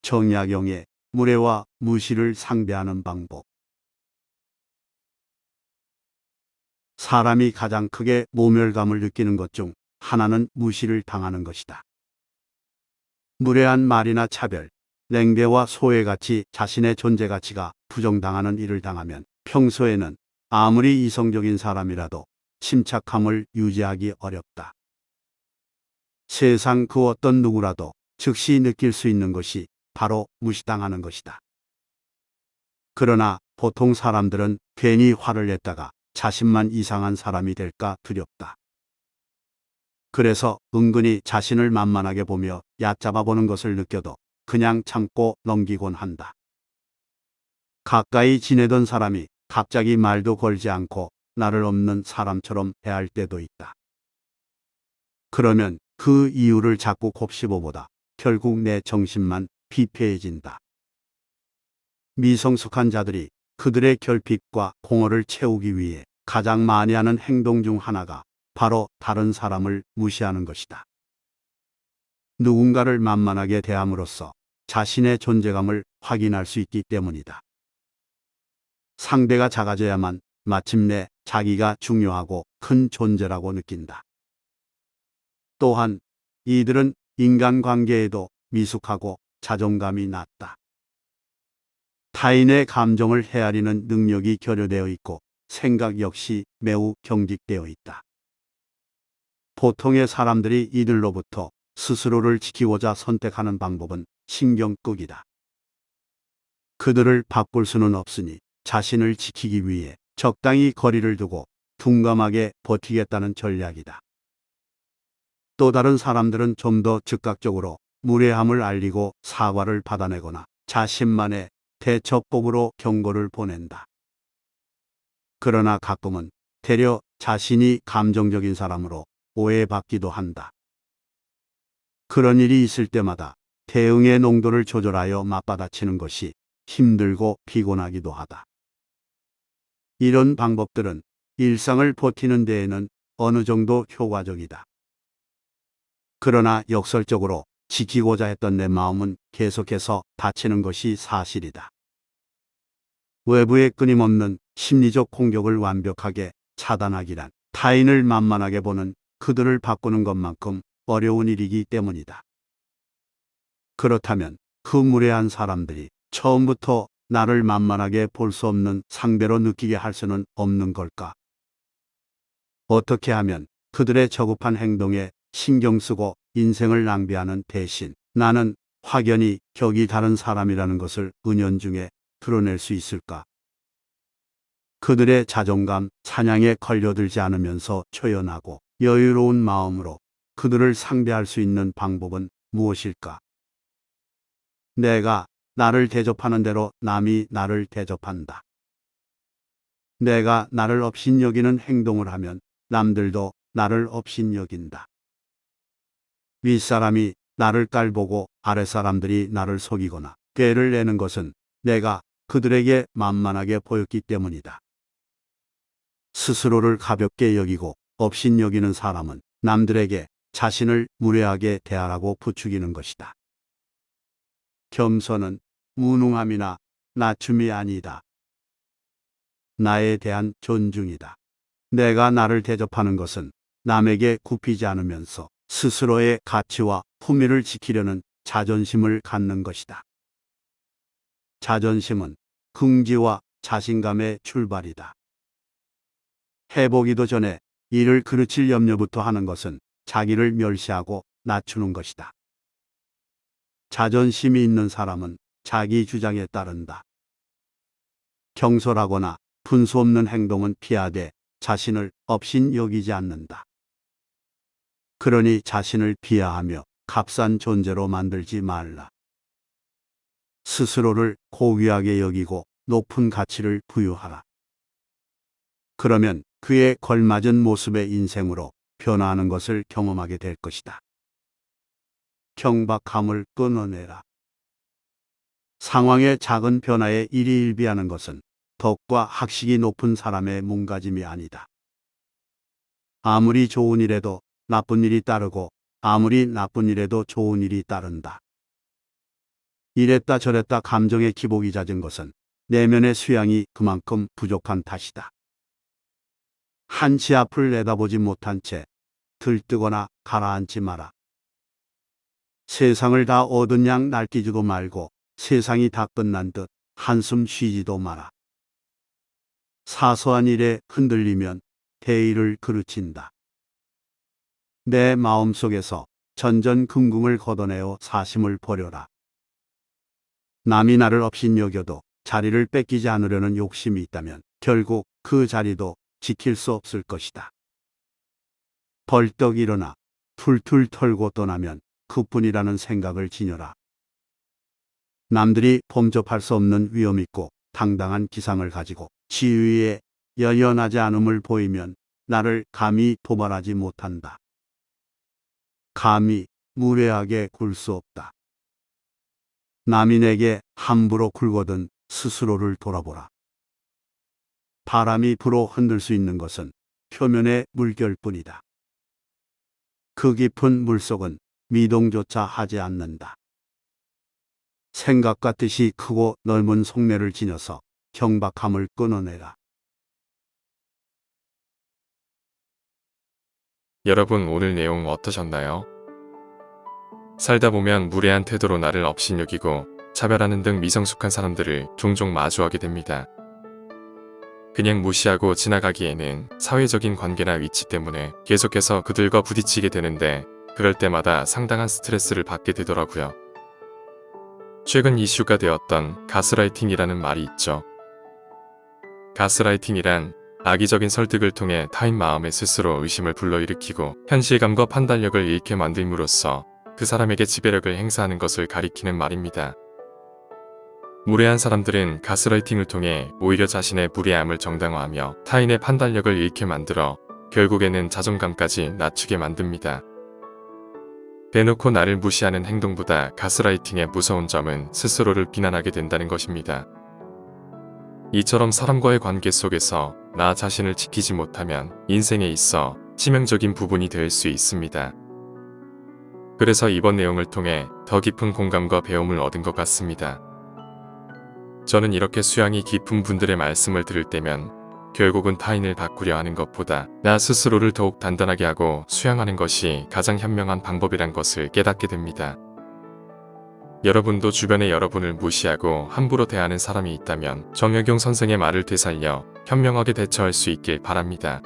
정약용의 무례와 무시를 상대하는 방법. 사람이 가장 크게 모멸감을 느끼는 것 중 하나는 무시를 당하는 것이다. 무례한 말이나 차별, 냉대와 소외같이 자신의 존재 가치가 부정당하는 일을 당하면 평소에는 아무리 이성적인 사람이라도 침착함을 유지하기 어렵다. 세상 그 어떤 누구라도 즉시 느낄 수 있는 것이 바로 무시당하는 것이다. 그러나 보통 사람들은 괜히 화를 냈다가 자신만 이상한 사람이 될까 두렵다. 그래서 은근히 자신을 만만하게 보며 얕잡아 보는 것을 느껴도 그냥 참고 넘기곤 한다. 가까이 지내던 사람이 갑자기 말도 걸지 않고 나를 없는 사람처럼 대할 때도 있다. 그러면 그 이유를 자꾸 곱씹어보다 결국 내 정신만 피폐해진다. 미성숙한 자들이 그들의 결핍과 공허를 채우기 위해 가장 많이 하는 행동 중 하나가 바로 다른 사람을 무시하는 것이다. 누군가를 만만하게 대함으로써 자신의 존재감을 확인할 수 있기 때문이다. 상대가 작아져야만 마침내 자기가 중요하고 큰 존재라고 느낀다. 또한 이들은 인간관계에도 미숙하고 자존감이 낮다. 타인의 감정을 헤아리는 능력이 결여되어 있고 생각 역시 매우 경직되어 있다. 보통의 사람들이 이들로부터 스스로를 지키고자 선택하는 방법은 신경 끄기다. 그들을 바꿀 수는 없으니 자신을 지키기 위해 적당히 거리를 두고 둔감하게 버티겠다는 전략이다. 또 다른 사람들은 좀 더 즉각적으로 무례함을 알리고 사과를 받아내거나 자신만의 대처법으로 경고를 보낸다. 그러나 가끔은 되려 자신이 감정적인 사람으로 오해받기도 한다. 그런 일이 있을 때마다 대응의 농도를 조절하여 맞받아치는 것이 힘들고 피곤하기도 하다. 이런 방법들은 일상을 버티는 데에는 어느 정도 효과적이다. 그러나 역설적으로 지키고자 했던 내 마음은 계속해서 다치는 것이 사실이다. 외부의 끊임없는 심리적 공격을 완벽하게 차단하기란 타인을 만만하게 보는 그들을 바꾸는 것만큼 어려운 일이기 때문이다. 그렇다면 그 무례한 사람들이 처음부터 나를 만만하게 볼 수 없는 상대로 느끼게 할 수는 없는 걸까? 어떻게 하면 그들의 저급한 행동에 신경 쓰고 인생을 낭비하는 대신 나는 확연히 격이 다른 사람이라는 것을 은연중에 드러낼 수 있을까? 그들의 자존감 사냥에 걸려들지 않으면서 초연하고 여유로운 마음으로 그들을 상대할 수 있는 방법은 무엇일까? 내가 나를 대접하는 대로 남이 나를 대접한다. 내가 나를 업신여기는 행동을 하면 남들도 나를 업신여긴다. 윗사람이 나를 깔보고 아랫사람들이 나를 속이거나 꾀를 내는 것은 내가 그들에게 만만하게 보였기 때문이다. 스스로를 가볍게 여기고 업신여기는 사람은 남들에게 자신을 무례하게 대하라고 부추기는 것이다. 겸손은 무능함이나 낮춤이 아니다. 나에 대한 존중이다. 내가 나를 대접하는 것은 남에게 굽히지 않으면서 스스로의 가치와 품위를 지키려는 자존심을 갖는 것이다. 자존심은 긍지와 자신감의 출발이다. 해보기도 전에 이를 그르칠 염려부터 하는 것은 자기를 멸시하고 낮추는 것이다. 자존심이 있는 사람은 자기 주장에 따른다. 경솔하거나 분수 없는 행동은 피하되 자신을 업신 여기지 않는다. 그러니 자신을 비하하며 값싼 존재로 만들지 말라. 스스로를 고귀하게 여기고 높은 가치를 부여하라. 그러면 그에 걸맞은 모습의 인생으로 변화하는 것을 경험하게 될 것이다. 경박함을 끊어내라. 상황의 작은 변화에 일희일비하는 것은 덕과 학식이 높은 사람의 몸가짐이 아니다. 아무리 좋은 일에도 나쁜 일이 따르고 아무리 나쁜 일에도 좋은 일이 따른다. 이랬다 저랬다 감정의 기복이 잦은 것은 내면의 수양이 그만큼 부족한 탓이다. 한치 앞을 내다보지 못한 채 들뜨거나 가라앉지 마라. 세상을 다 얻은 양 날뛰지도 말고 세상이 다 끝난 듯 한숨 쉬지도 마라. 사소한 일에 흔들리면 대의를 그르친다. 내 마음속에서 전전긍긍을 걷어내어 사심을 버려라. 남이 나를 업신여겨도 자리를 뺏기지 않으려는 욕심이 있다면 결국 그 자리도 지킬 수 없을 것이다. 벌떡 일어나 툴툴 털고 떠나면 그뿐이라는 생각을 지녀라. 남들이 범접할 수 없는 위험 있고 당당한 기상을 가지고 지위에 여연하지 않음을 보이면 나를 감히 도발하지 못한다. 감히 무례하게 굴 수 없다. 남이 내게 함부로 굴거든 스스로를 돌아보라. 바람이 불어 흔들 수 있는 것은 표면의 물결뿐이다. 그 깊은 물속은 미동조차 하지 않는다. 생각 같듯이 크고 넓은 속내를 지녀서 경박함을 끊어내라. 여러분 오늘 내용 어떠셨나요? 살다 보면 무례한 태도로 나를 업신여기고 차별하는 등 미성숙한 사람들을 종종 마주하게 됩니다. 그냥 무시하고 지나가기에는 사회적인 관계나 위치 때문에 계속해서 그들과 부딪히게 되는데 그럴 때마다 상당한 스트레스를 받게 되더라고요. 최근 이슈가 되었던 가스라이팅이라는 말이 있죠. 가스라이팅이란 악의적인 설득을 통해 타인 마음에 스스로 의심을 불러일으키고 현실감과 판단력을 잃게 만듦으로써 그 사람에게 지배력을 행사하는 것을 가리키는 말입니다. 무례한 사람들은 가스라이팅을 통해 오히려 자신의 무례함을 정당화하며 타인의 판단력을 잃게 만들어 결국에는 자존감까지 낮추게 만듭니다. 대놓고 나를 무시하는 행동보다 가스라이팅의 무서운 점은 스스로를 비난하게 된다는 것입니다. 이처럼 사람과의 관계 속에서 나 자신을 지키지 못하면 인생에 있어 치명적인 부분이 될 수 있습니다. 그래서 이번 내용을 통해 더 깊은 공감과 배움을 얻은 것 같습니다. 저는 이렇게 수양이 깊은 분들의 말씀을 들을 때면 결국은 타인을 바꾸려 하는 것보다 나 스스로를 더욱 단단하게 하고 수양하는 것이 가장 현명한 방법이란 것을 깨닫게 됩니다. 여러분도 주변에 여러분을 무시하고 함부로 대하는 사람이 있다면 정혁용 선생의 말을 되살려 현명하게 대처할 수 있길 바랍니다.